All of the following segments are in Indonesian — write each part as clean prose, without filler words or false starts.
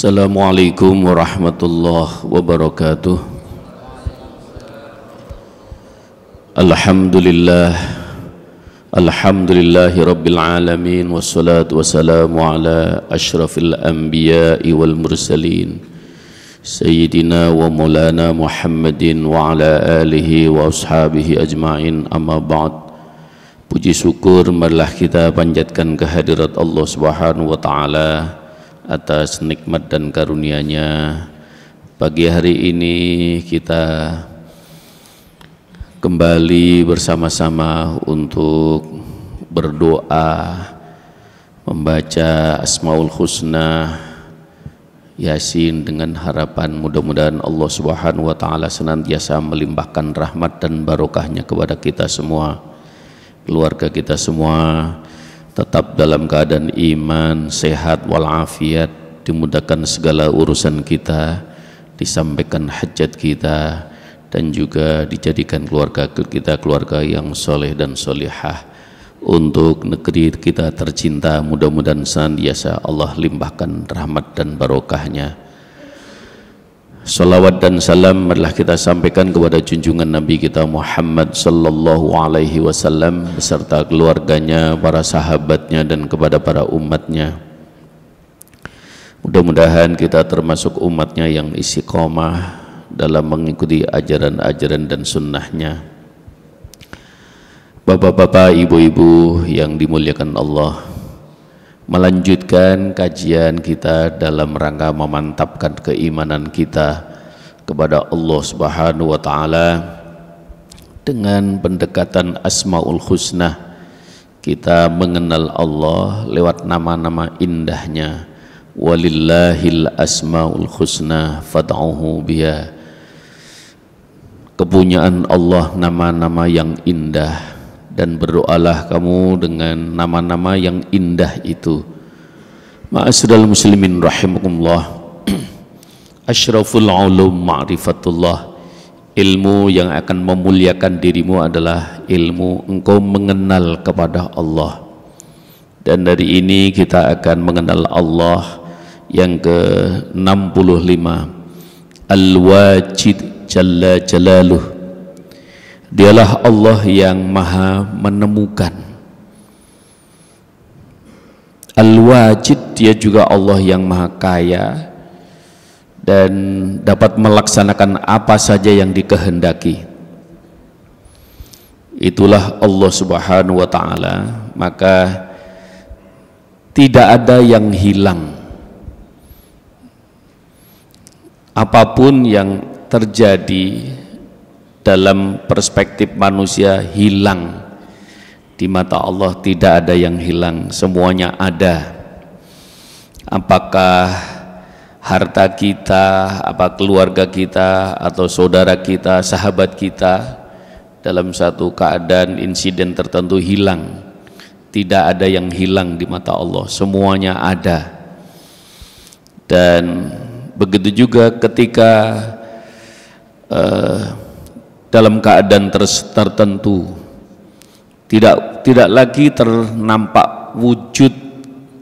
Assalamualaikum warahmatullahi wabarakatuh. Alhamdulillahi rabbil alamin, wassalatu wassalamu ala ashrafil anbiya'i wal mursalin Sayyidina wa maulana Muhammadin wa ala alihi wa ashabihi ajma'in, amma ba'd. Puji syukur marilah kita panjatkan kehadirat Allah Subhanahu wa ta'ala atas nikmat dan karunia-Nya. Pagi hari ini kita kembali bersama-sama untuk berdoa, membaca Asmaul Husna, Yasin, dengan harapan mudah-mudahan Allah Subhanahu wa ta'ala senantiasa melimpahkan rahmat dan barokahnya kepada kita semua, keluarga kita semua, tetap dalam keadaan iman, sehat walafiat, dimudahkan segala urusan kita, disampaikan hajat kita, dan juga dijadikan keluarga kita keluarga yang soleh dan solihah. Untuk negeri kita tercinta, mudah-mudahan senantiasa Allah limpahkan rahmat dan barokahnya. Salawat dan salam marilah kita sampaikan kepada junjungan Nabi kita Muhammad sallallahu alaihi wasallam beserta keluarganya, para sahabatnya, dan kepada para umatnya. Mudah-mudahan kita termasuk umatnya yang istiqomah dalam mengikuti ajaran-ajaran dan sunnahnya. Bapak-bapak, ibu-ibu yang dimuliakan Allah, melanjutkan kajian kita dalam rangka memantapkan keimanan kita kepada Allah Subhanahu wa ta'ala dengan pendekatan Asmaul Husna. Kita mengenal Allah lewat nama-nama indahnya. Walillahil asmaul husna fad'uhu biha. Kepunyaan Allah nama-nama yang indah, dan berdoalah kamu dengan nama-nama yang indah itu. Ma'asyiral muslimin rahimakumullah. Asyraful ulum ma'rifatullah. Ilmu yang akan memuliakan dirimu adalah ilmu engkau mengenal kepada Allah. Dan dari ini kita akan mengenal Allah yang ke-65, Al-Wajid Jalla Jalaluh. Dialah Allah yang maha menemukan. Al-Wajid, dia juga Allah yang maha kaya dan dapat melaksanakan apa saja yang dikehendaki. Itulah Allah Subhanahu wa ta'ala. Maka tidak ada yang hilang. Apapun yang terjadi dalam perspektif manusia hilang, di mata Allah tidak ada yang hilang, semuanya ada. Apakah harta kita, apa keluarga kita, atau saudara kita, sahabat kita dalam satu keadaan insiden tertentu hilang, tidak ada yang hilang di mata Allah, semuanya ada. Dan begitu juga ketika dalam keadaan tertentu tidak lagi ternampak wujud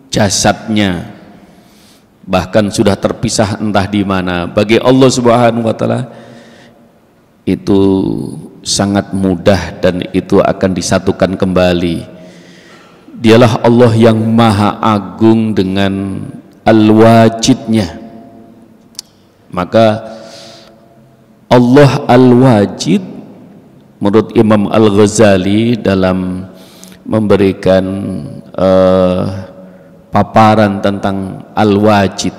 jasadnya, bahkan sudah terpisah entah di mana. Bagi Allah Subhanahu wa ta'ala itu sangat mudah dan itu akan disatukan kembali. Dialah Allah yang maha agung dengan Al-Wajidnya. Maka Allah Al-Wajid menurut Imam Al-Ghazali dalam memberikan paparan tentang Al-Wajid,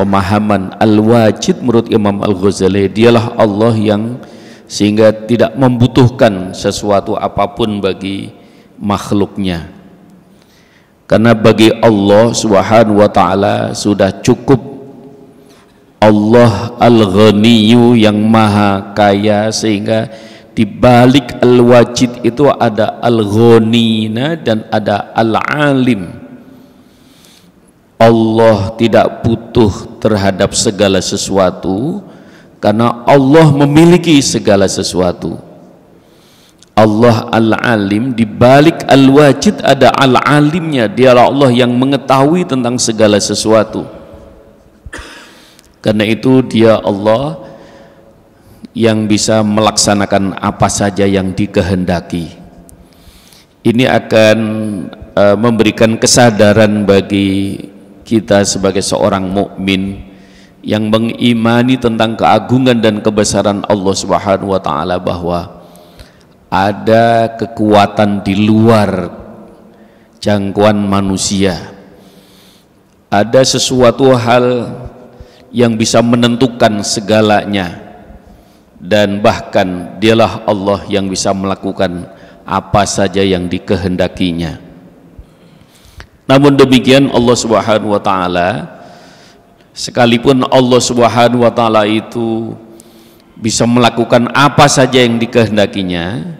pemahaman Al-Wajid menurut Imam Al-Ghazali, dialah Allah yang sehingga tidak membutuhkan sesuatu apapun bagi makhluknya, karena bagi Allah Subhanahu wa ta'ala sudah cukup. Allah Al-Ghaniyyu yang maha kaya, sehingga di balik Al-Wajid itu ada Al-Ghanina dan ada Al-Alim. Allah tidak butuh terhadap segala sesuatu karena Allah memiliki segala sesuatu. Allah Al-Alim, di balik Al-Wajid ada Al-Alimnya, dialah Allah yang mengetahui tentang segala sesuatu. Karena itu dia Allah yang bisa melaksanakan apa saja yang dikehendaki. Ini akan memberikan kesadaran bagi kita sebagai seorang mukmin yang mengimani tentang keagungan dan kebesaran Allah Subhanahu wa taala, bahwa ada kekuatan di luar jangkauan manusia. Ada sesuatu hal yang bisa menentukan segalanya, dan bahkan dialah Allah yang bisa melakukan apa saja yang dikehendakinya. Namun demikian Allah Subhanahu wa taala, sekalipun Allah Subhanahu wa taala itu bisa melakukan apa saja yang dikehendakinya,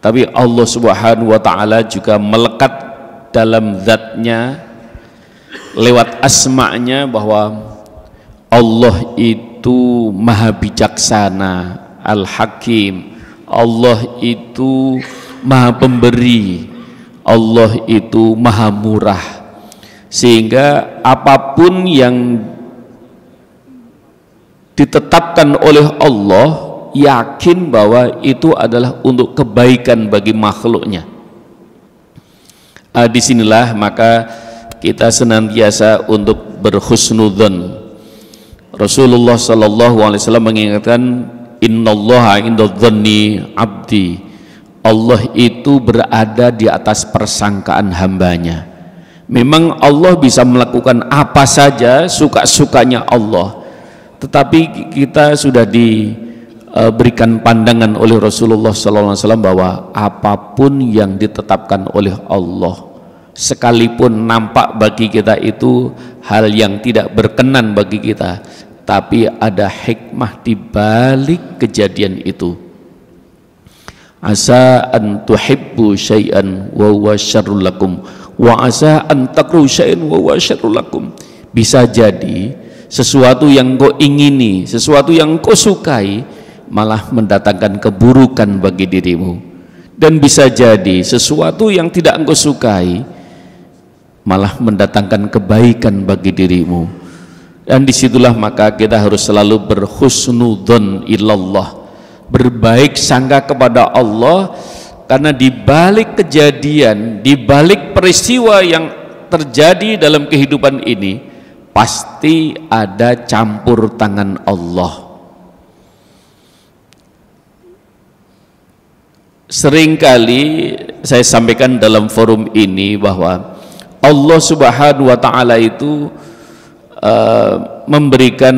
tapi Allah Subhanahu wa taala juga melekat dalam zatnya lewat asma'nya bahwa Allah itu maha bijaksana, Al-Hakim. Allah itu maha pemberi, Allah itu maha murah, sehingga apapun yang ditetapkan oleh Allah, yakin bahwa itu adalah untuk kebaikan bagi makhluknya. Disinilah maka kita senantiasa untuk berhusnudzon. Rasulullah sallallahu alaihi wasallam mengingatkan, innallaha indadh-dhanni abdi. Allah itu berada di atas persangkaan hambanya. Memang Allah bisa melakukan apa saja suka-sukanya Allah, tetapi kita sudah diberikan pandangan oleh Rasulullah sallallahu alaihi wasallam bahwa apapun yang ditetapkan oleh Allah, sekalipun nampak bagi kita itu hal yang tidak berkenan bagi kita, tapi ada hikmah di balik kejadian itu. Asa an tuhibbu syai'an wa huwa syarrul lakum wa asa an takrahu syai'an wa huwa syarrul lakum. Bisa jadi sesuatu yang kau ingini, sesuatu yang kau sukai malah mendatangkan keburukan bagi dirimu, dan bisa jadi sesuatu yang tidak engkau sukai malah mendatangkan kebaikan bagi dirimu. Dan disitulah maka kita harus selalu berhusnudzon ilallah, berbaik sangka kepada Allah, karena di balik kejadian, di balik peristiwa yang terjadi dalam kehidupan ini pasti ada campur tangan Allah. Seringkali saya sampaikan dalam forum ini bahwa Allah Subhanahu wa taala itu memberikan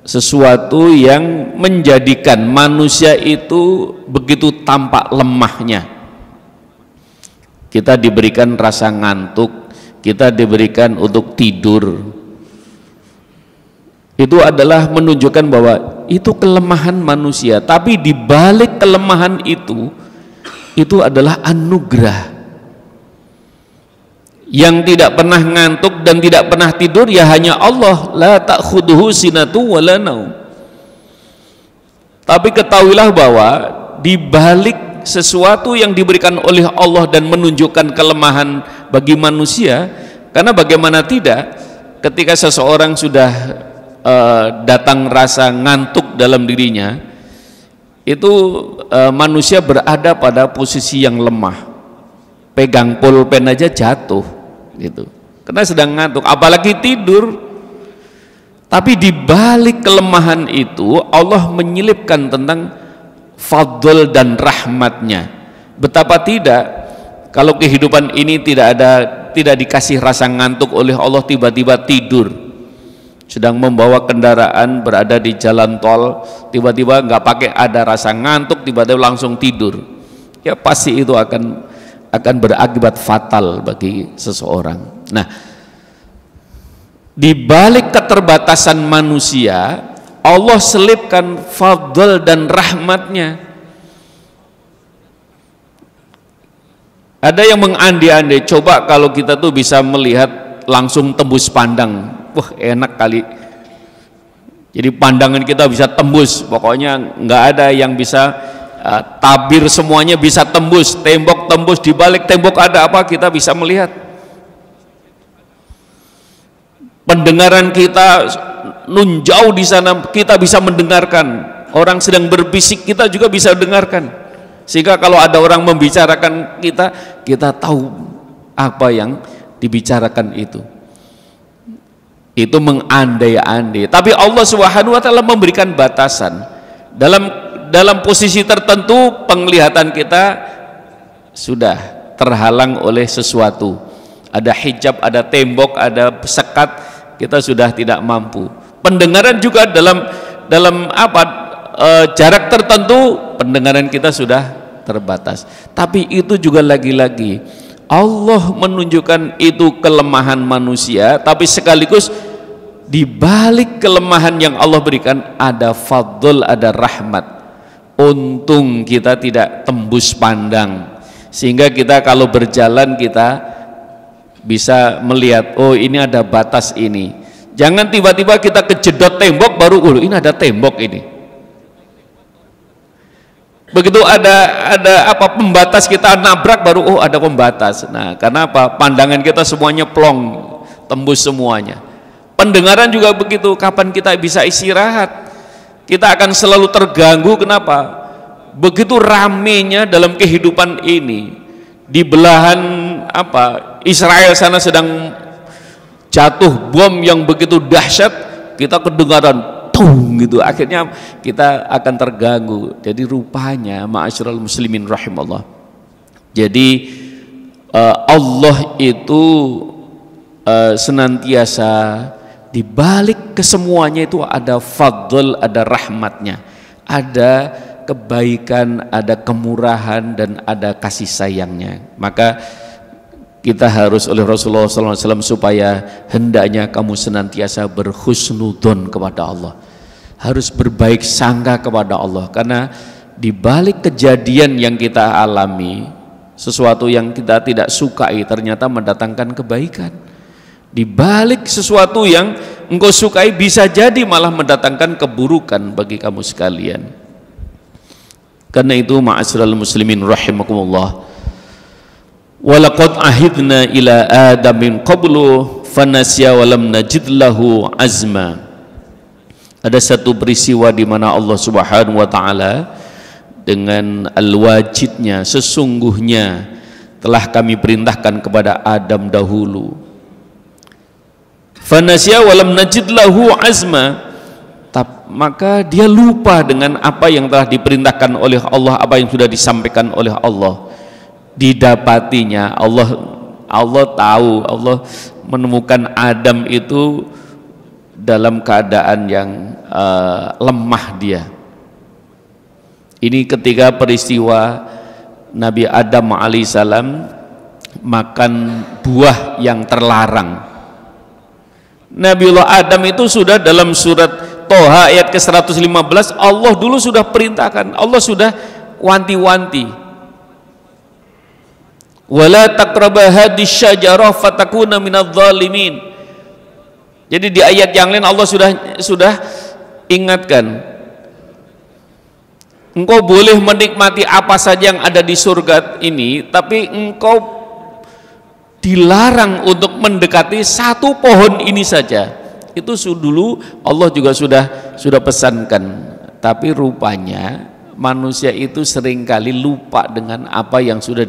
sesuatu yang menjadikan manusia itu begitu tampak lemahnya. Kita diberikan rasa ngantuk, kita diberikan untuk tidur. Itu adalah menunjukkan bahwa itu kelemahan manusia, tapi di balik kelemahan itu adalah anugerah. Yang tidak pernah ngantuk dan tidak pernah tidur ya hanya Allah, la ta'khudhuhu sinatu wa la naum. Tapi ketahuilah bahwa di balik sesuatu yang diberikan oleh Allah dan menunjukkan kelemahan bagi manusia, karena bagaimana tidak ketika seseorang sudah datang rasa ngantuk dalam dirinya, itu manusia berada pada posisi yang lemah, pegang pulpen aja jatuh gitu, karena sedang ngantuk, apalagi tidur. Tapi di balik kelemahan itu Allah menyelipkan tentang fadl dan rahmatnya. Betapa tidak kalau kehidupan ini tidak dikasih rasa ngantuk oleh Allah, tiba-tiba tidur, sedang membawa kendaraan berada di jalan tol, tiba-tiba nggak pakai ada rasa ngantuk, tiba-tiba langsung tidur, ya pasti itu akan berakibat fatal bagi seseorang. Nah, di balik keterbatasan manusia, Allah selipkan fadl dan rahmatnya. Ada yang mengandai-andai, coba kalau kita tuh bisa melihat langsung tembus pandang, wah enak kali. Jadi pandangan kita bisa tembus, pokoknya nggak ada yang bisa tabir, semuanya bisa tembus, tembok tembus, di balik tembok ada apa kita bisa melihat. Pendengaran kita nun jauh di sana kita bisa mendengarkan, orang sedang berbisik kita juga bisa dengarkan, sehingga kalau ada orang membicarakan kita tahu apa yang dibicarakan itu mengandai-andai. Tapi Allah Subhanahu wa taala memberikan batasan. Dalam posisi tertentu penglihatan kita sudah terhalang oleh sesuatu. Ada hijab, ada tembok, ada sekat, kita sudah tidak mampu. Pendengaran juga dalam jarak tertentu pendengaran kita sudah terbatas. Tapi itu juga lagi-lagi Allah menunjukkan itu kelemahan manusia, tapi sekaligus di balik kelemahan yang Allah berikan ada fadl, ada rahmat. Untung kita tidak tembus pandang, sehingga kita kalau berjalan kita bisa melihat, oh ini ada batas ini. Jangan tiba-tiba kita kejedot tembok baru, oh ini ada tembok ini. Begitu ada pembatas kita nabrak baru, oh ada pembatas. Nah, karena apa? Pandangan kita semuanya plong, tembus semuanya. Pendengaran juga begitu. Kapan kita bisa istirahat? Kita akan selalu terganggu. Kenapa? Begitu ramenya dalam kehidupan ini. Di belahan Israel sana sedang jatuh bom yang begitu dahsyat, kita kedengaran tung gitu, akhirnya kita akan terganggu. Jadi rupanya ma'asyiral muslimin rahimallah, jadi Allah itu senantiasa di balik kesemuanya itu ada fadl, ada rahmatnya, ada kebaikan, ada kemurahan, dan ada kasih sayangnya. Maka kita harus oleh Rasulullah SAW supaya hendaknya kamu senantiasa berhusnudzon kepada Allah, harus berbaik sangka kepada Allah, karena di balik kejadian yang kita alami, sesuatu yang kita tidak sukai ternyata mendatangkan kebaikan. Di balik sesuatu yang engkau sukai bisa jadi malah mendatangkan keburukan bagi kamu sekalian. Karena itu ma'asyiral muslimin rahimakumullah, walaqad ahidna ila adamin qablu fanasya walam najid lahu azma. Ada satu peristiwa di mana Allah Subhanahu wa taala dengan al-wajidnya, sesungguhnya telah kami perintahkan kepada Adam dahulu. Fanasya walam najid lahu azma, maka dia lupa dengan apa yang telah diperintahkan oleh Allah, apa yang sudah disampaikan oleh Allah. Didapatinya Allah tahu, Allah menemukan Adam itu dalam keadaan yang lemah dia. Ini ketika peristiwa Nabi Adam alaihissalam makan buah yang terlarang. Nabiullah Adam itu sudah dalam surat Toha ayat ke-115 Allah dulu sudah perintahkan, Allah sudah wanti-wanti, wala taqraba hadhihi syajarah fatakuna minadh dhalimin. Jadi di ayat yang lain Allah sudah ingatkan, engkau boleh menikmati apa saja yang ada di surga ini, tapi engkau dilarang untuk mendekati satu pohon ini saja. Itu dulu Allah juga sudah pesankan. Tapi rupanya manusia itu seringkali lupa dengan apa yang sudah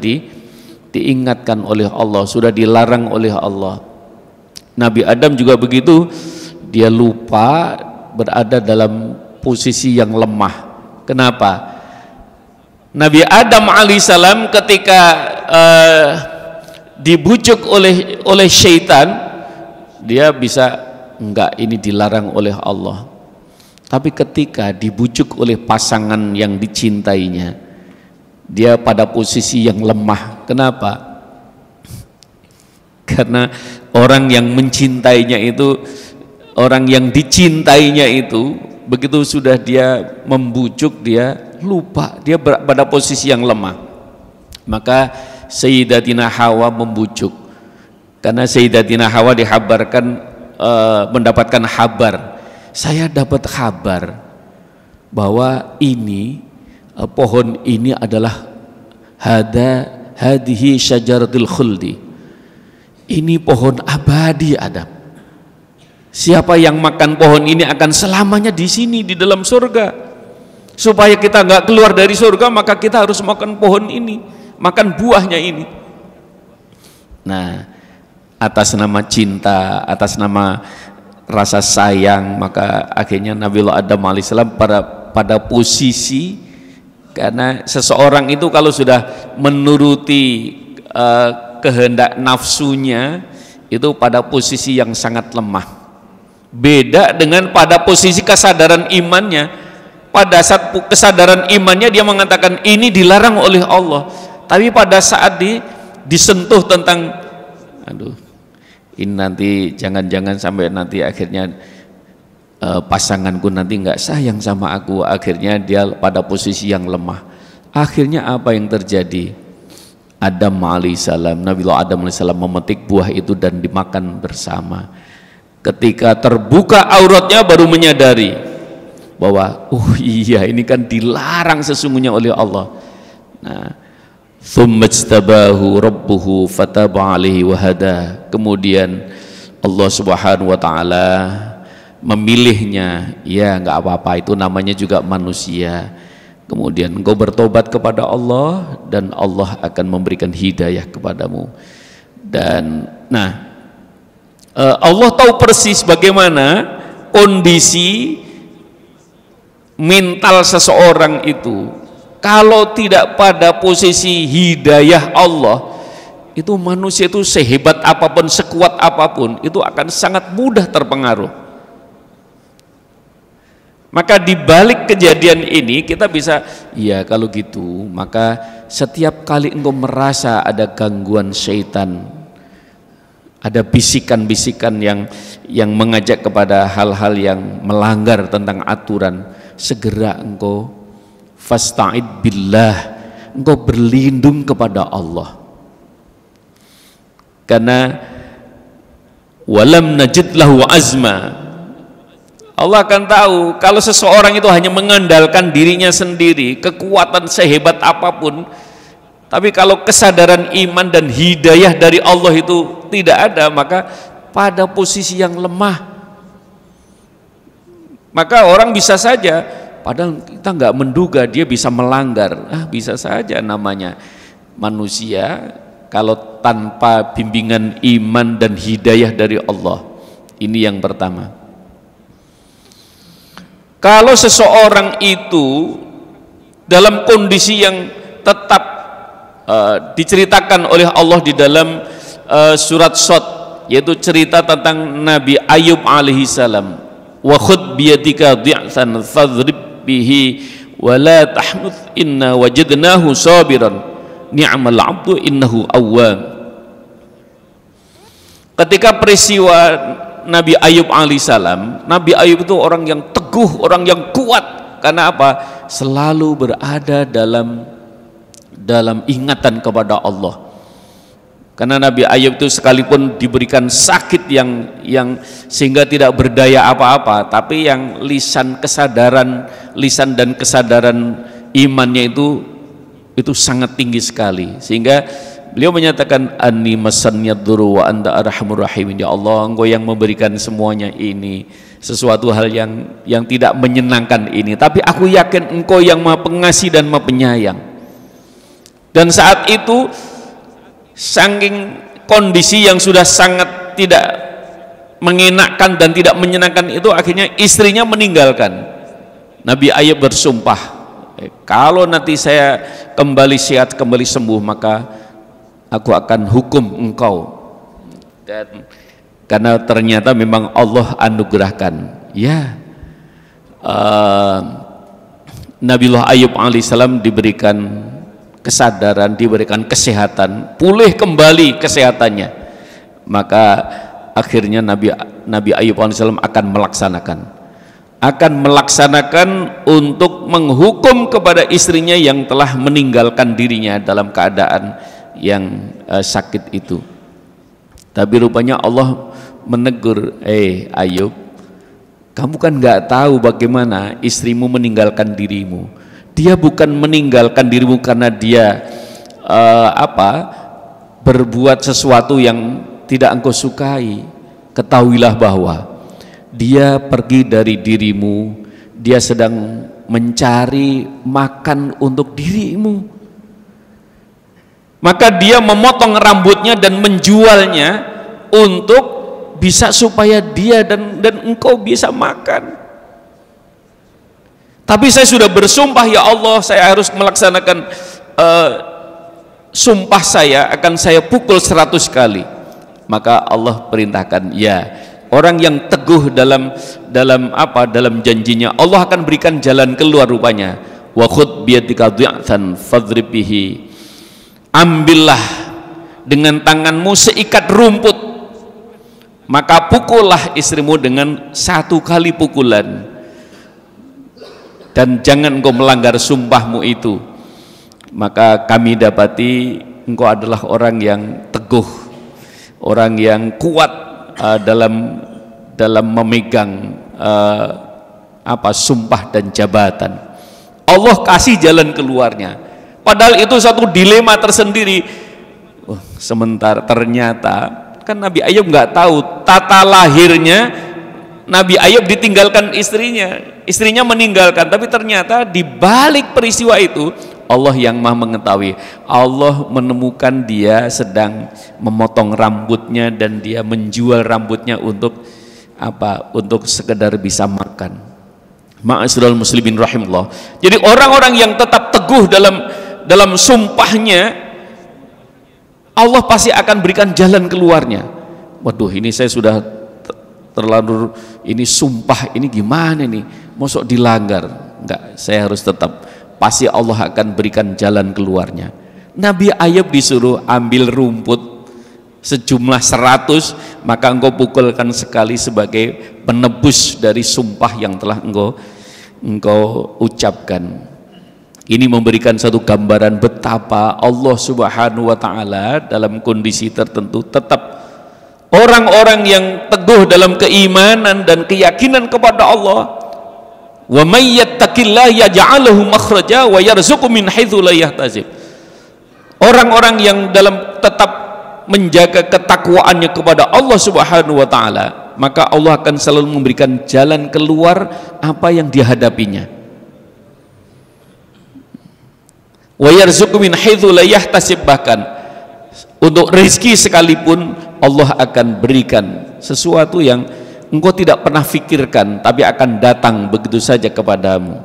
diingatkan oleh Allah, sudah dilarang oleh Allah. Nabi Adam juga begitu, dia lupa, berada dalam posisi yang lemah. Kenapa? Nabi Adam alaihissalam ketika dibujuk oleh syaitan, dia bisa enggak, ini dilarang oleh Allah. Tapi ketika dibujuk oleh pasangan yang dicintainya, dia pada posisi yang lemah. Kenapa? Karena orang yang mencintainya itu, orang yang dicintainya itu, begitu sudah dia membujuk, dia lupa, dia pada posisi yang lemah. Maka Sayyidatina Hawa membujuk, karena Sayyidatina Hawa dikabarkan mendapatkan kabar, saya dapat kabar bahwa ini pohon ini adalah hadhihi syajaratul khuldi, ini pohon abadi Adam. Siapa yang makan pohon ini akan selamanya di sini di dalam surga. Supaya kita nggak keluar dari surga, maka kita harus makan pohon ini, makan buahnya ini. Nah, atas nama cinta, atas nama rasa sayang, maka akhirnya Nabiullah Adam alaihissalam pada posisi, karena seseorang itu kalau sudah menuruti kehendak nafsunya itu pada posisi yang sangat lemah. Beda dengan pada posisi kesadaran imannya. Pada saat kesadaran imannya dia mengatakan ini dilarang oleh Allah, tapi pada saat disentuh tentang ini nanti jangan-jangan sampai nanti akhirnya pasanganku nanti nggak sayang sama aku, akhirnya dia pada posisi yang lemah. Akhirnya apa yang terjadi? Adam alaihissalam, Nabiullah Adam alaihissalam memetik buah itu dan dimakan bersama. Ketika terbuka auratnya baru menyadari bahwa iya ini kan dilarang sesungguhnya oleh Allah. Nah, tsummastabahu rabbuhu fataba alaihi wahada. Kemudian Allah Subhanahu wa taala memilihnya. Ya nggak apa-apa, itu namanya juga manusia. Kemudian engkau bertobat kepada Allah dan Allah akan memberikan hidayah kepadamu. Dan Allah tahu persis bagaimana kondisi mental seseorang itu. Kalau tidak pada posisi hidayah Allah, itu manusia itu sehebat apapun, sekuat apapun, itu akan sangat mudah terpengaruh. Maka di balik kejadian ini kita bisa, ya kalau gitu, maka setiap kali engkau merasa ada gangguan syaitan, ada bisikan-bisikan yang mengajak kepada hal-hal yang melanggar tentang aturan, segera engkau fasta'id billah, engkau berlindung kepada Allah. Karena walam najid lahu azma, Allah akan tahu kalau seseorang itu hanya mengandalkan dirinya sendiri, kekuatan sehebat apapun, tapi kalau kesadaran iman dan hidayah dari Allah itu tidak ada, maka pada posisi yang lemah, maka orang bisa saja, padahal kita nggak menduga dia bisa melanggar, bisa saja, namanya manusia kalau tanpa bimbingan iman dan hidayah dari Allah. Ini yang pertama. Kalau seseorang itu dalam kondisi yang tetap diceritakan oleh Allah di dalam surat Shad, yaitu cerita tentang Nabi Ayub alaihissalam, wa khudh biyadika dhi'san fadhrib bihi wa la tahnuth inna wajadnahu sabiran ni'mal 'abdu innahu awwab. Ketika peristiwa Nabi Ayub alaihissalam, Nabi Ayub itu orang yang teguh, orang yang kuat. Karena apa? Selalu berada dalam ingatan kepada Allah. Karena Nabi Ayub itu sekalipun diberikan sakit yang sehingga tidak berdaya apa-apa, tapi yang lisan dan kesadaran imannya itu sangat tinggi sekali, sehingga beliau menyatakan anni masannya dzurru wa anta arhamur rahimin. Ya Allah, engkau yang memberikan semuanya ini, sesuatu hal yang tidak menyenangkan ini, tapi aku yakin engkau yang maha pengasih dan maha penyayang. Dan saat itu saking kondisi yang sudah sangat tidak mengenakkan dan tidak menyenangkan itu, akhirnya istrinya meninggalkan. Nabi Ayub bersumpah, kalau nanti saya kembali sehat, kembali sembuh, maka aku akan hukum engkau. Dan karena ternyata memang Allah anugerahkan, ya, Nabiullah Ayub alaihissalam diberikan kesadaran, diberikan kesehatan, pulih kembali kesehatannya. Maka akhirnya Nabi Ayub alaihissalam akan melaksanakan untuk menghukum kepada istrinya yang telah meninggalkan dirinya dalam keadaan yang sakit itu. Tapi rupanya Allah menegur, Ayub, kamu kan nggak tahu bagaimana istrimu meninggalkan dirimu. Dia bukan meninggalkan dirimu karena dia berbuat sesuatu yang tidak engkau sukai. Ketahuilah bahwa dia pergi dari dirimu, dia sedang mencari makan untuk dirimu, maka dia memotong rambutnya dan menjualnya untuk bisa supaya dia dan engkau bisa makan. Tapi saya sudah bersumpah, ya Allah, saya harus melaksanakan sumpah saya, akan saya pukul 100 kali. Maka Allah perintahkan, ya, orang yang teguh dalam janjinya, Allah akan berikan jalan keluar rupanya. Wa khudh biyadika dhi'atan fadrib bihi, ambillah dengan tanganmu seikat rumput, maka pukullah istrimu dengan 1 kali pukulan, dan jangan engkau melanggar sumpahmu itu. Maka kami dapati engkau adalah orang yang teguh, orang yang kuat dalam memegang sumpah dan jabatan. Allah kasih jalan keluarnya, padahal itu satu dilema tersendiri. Sementara ternyata kan Nabi Ayub nggak tahu tata lahirnya Nabi Ayub ditinggalkan istrinya meninggalkan, tapi ternyata di balik peristiwa itu Allah yang Maha mengetahui. Allah menemukan dia sedang memotong rambutnya dan dia menjual rambutnya untuk apa? Untuk sekedar bisa makan. Ma'asyiral muslimin rahimahullah. Jadi orang-orang yang tetap teguh dalam sumpahnya, Allah pasti akan berikan jalan keluarnya. Waduh, ini saya sudah terlalu, ini sumpah ini gimana nih, mosok dilanggar? Enggak, saya harus tetap, pasti Allah akan berikan jalan keluarnya. Nabi Ayub disuruh ambil rumput sejumlah 100, maka engkau pukulkan sekali sebagai penebus dari sumpah yang telah engkau ucapkan. Ini memberikan satu gambaran betapa Allah Subhanahu wa taala dalam kondisi tertentu tetap orang-orang yang teguh dalam keimanan dan keyakinan kepada Allah. Wa may yattaqillaha yaj'alhu makhraja wa yarzuqhu min haitsu la yahtasib. Orang-orang yang dalam tetap menjaga ketakwaannya kepada Allah Subhanahu wa taala, maka Allah akan selalu memberikan jalan keluar apa yang dihadapinya. Wa yarzuqhu min haitsu la yahtasib, bahkan untuk rezeki sekalipun Allah akan berikan sesuatu yang engkau tidak pernah fikirkan, tapi akan datang begitu saja kepadamu.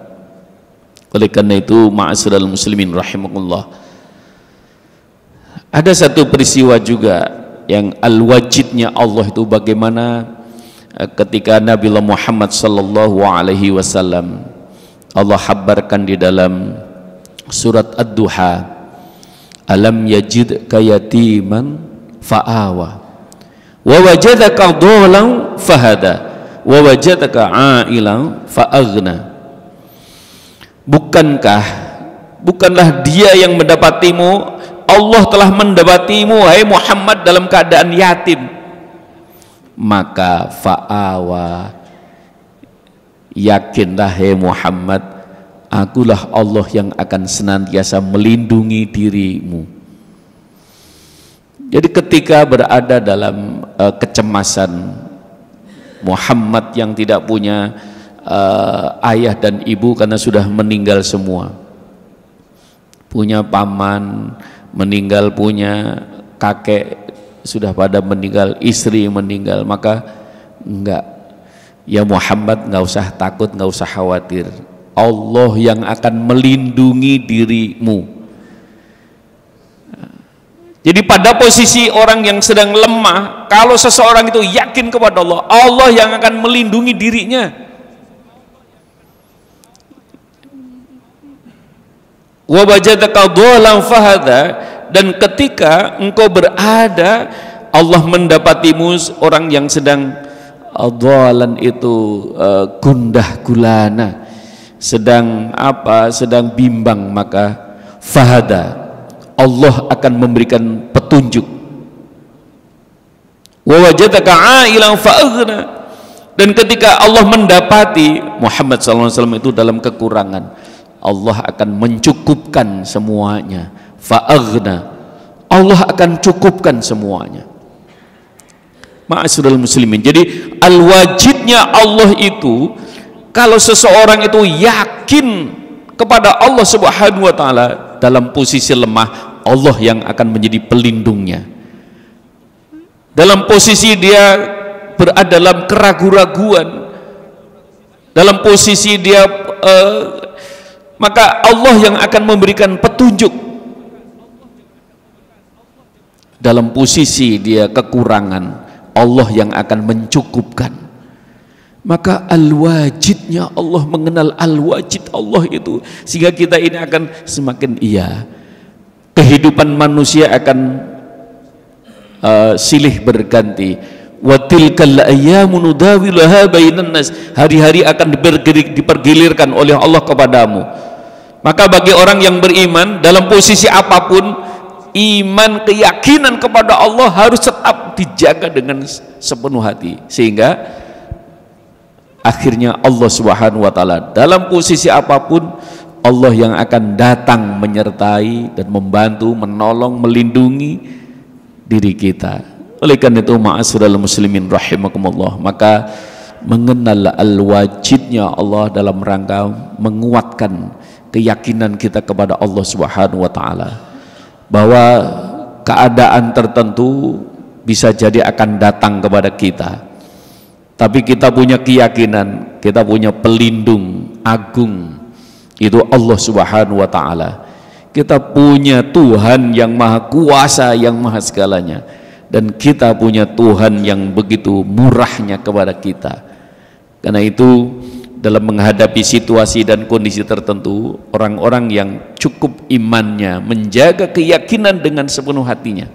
Oleh karena itu, ma'asyiral muslimin rahimakumullah, ada satu peristiwa juga yang al-wajidnya Allah itu bagaimana ketika Nabi Muhammad sallallahu alaihi wasallam, Allah habarkan di dalam surat Ad-Duha, alam yajidka yatiman fa'awa wa wajadaka dhalan fahada wa wajadaka 'ailan fa'aghna. Bukanlah dia yang mendapatimu, Allah telah mendapatimu hai Muhammad dalam keadaan yatim, maka fa'awa, yakinlah hai Muhammad, akulah Allah yang akan senantiasa melindungi dirimu. Jadi ketika berada dalam kecemasan, Muhammad yang tidak punya ayah dan ibu karena sudah meninggal semua, punya paman meninggal, punya kakek sudah pada meninggal, istri meninggal, maka enggak, ya Muhammad, enggak usah takut, enggak usah khawatir, Allah yang akan melindungi dirimu. Jadi pada posisi orang yang sedang lemah, kalau seseorang itu yakin kepada Allah, Allah yang akan melindungi dirinya. Wa wajadaka dhalan fahada, dan ketika engkau berada, Allah mendapatimu orang yang sedang dhalan itu gundah gulana, sedang bimbang, maka fahada, Allah akan memberikan petunjuk. Wa wajadaka 'ailan fa'aghna, dan ketika Allah mendapati Muhammad SAW itu dalam kekurangan, Allah akan mencukupkan semuanya. Fa'aghna, Allah akan cukupkan semuanya. Ma'asyiral muslimin, jadi al-wajidnya wajibnya Allah itu, kalau seseorang itu yakin kepada Allah Subhanahu wa taala, dalam posisi lemah Allah yang akan menjadi pelindungnya. Dalam posisi dia berada dalam keraguan-raguan, dalam posisi dia maka Allah yang akan memberikan petunjuk. Dalam posisi dia kekurangan, Allah yang akan mencukupkan. Maka al-wajidnya Allah, mengenal al-wajid Allah itu, sehingga kita ini akan semakin kehidupan manusia akan silih berganti. Wa tilkal ayyamu nudawiluha bainan nas, hari-hari akan dipergilirkan oleh Allah kepadamu. Maka bagi orang yang beriman, dalam posisi apapun, iman, keyakinan kepada Allah harus tetap dijaga dengan sepenuh hati, sehingga akhirnya Allah Subhanahu wa taala dalam posisi apapun, Allah yang akan datang menyertai dan membantu, menolong, melindungi diri kita. Oleh karena itu, ma'asyiral muslimin rahimakumullah, maka mengenal al-wajidnya Allah dalam rangka menguatkan keyakinan kita kepada Allah Subhanahu wa taala, bahwa keadaan tertentu bisa jadi akan datang kepada kita, tapi kita punya keyakinan, kita punya pelindung agung, itu Allah Subhanahu wa taala. Kita punya Tuhan yang maha kuasa, yang maha segalanya, dan kita punya Tuhan yang begitu murahnya kepada kita. Karena itu, dalam menghadapi situasi dan kondisi tertentu, orang-orang yang cukup imannya menjaga keyakinan dengan sepenuh hatinya,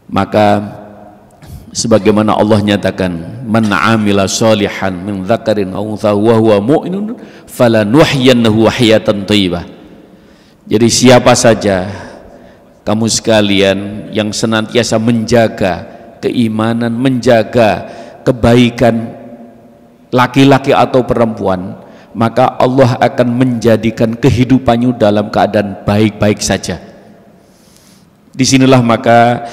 maka sebagaimana Allah nyatakan, man amila sholihan min dzakarin aw untha wa huwa mu'minun falanuhyiyannahu hayatan thayyibah. Jadi siapa saja kamu sekalian yang senantiasa menjaga keimanan, menjaga kebaikan laki-laki atau perempuan, maka Allah akan menjadikan kehidupannya dalam keadaan baik-baik saja. Disinilah maka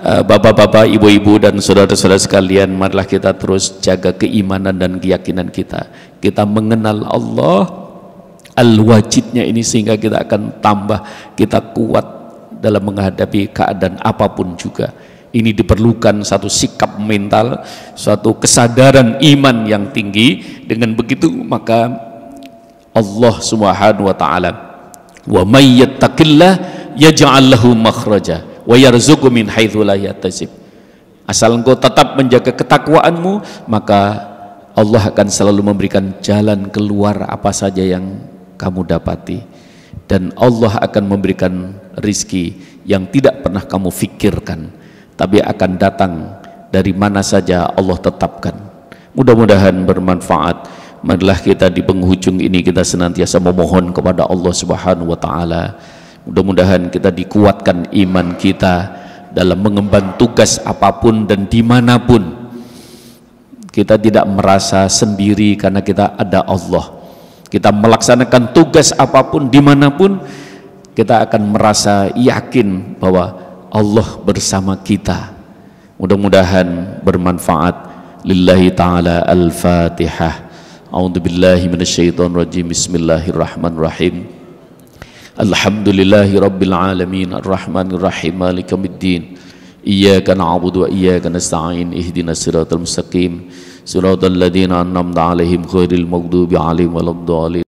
bapak-bapak, ibu-ibu, dan saudara-saudara sekalian, marilah kita terus jaga keimanan dan keyakinan kita. Kita mengenal Allah al-wajidnya ini, sehingga kita akan tambah, kita kuat dalam menghadapi keadaan apapun juga. Ini diperlukan satu sikap mental, suatu kesadaran iman yang tinggi. Dengan begitu maka Allah Subhanahu wa taala, wa may yattaqillah yaj'al lahu makhraja wa yarzuqhu min haitsu la yahtasib. Asal engkau tetap menjaga ketakwaanmu, maka Allah akan selalu memberikan jalan keluar apa saja yang kamu dapati, dan Allah akan memberikan rizki yang tidak pernah kamu fikirkan, tapi akan datang dari mana saja Allah tetapkan. Mudah-mudahan bermanfaat. Marilah kita di penghujung ini kita senantiasa memohon kepada Allah Subhanahu wa taala, mudah-mudahan kita dikuatkan iman kita dalam mengemban tugas apapun dan dimanapun. Kita tidak merasa sendiri karena kita ada Allah. Kita melaksanakan tugas apapun dimanapun, kita akan merasa yakin bahwa Allah bersama kita. Mudah-mudahan bermanfaat. Lillahi ta'ala al-Fatihah. A'udzubillahi minasyaitonirrajim. Bismillahirrahmanirrahim. Alhamdulillahi rabbil alamin, arrahmanirrahim, maliki yaumiddin. Iyyaka na'budu wa iyyaka nasta'in. Ihdinas siratal mustaqim, siratal ladzina an'amta 'alaihim ghairil maghdubi 'alaihim waladdallin.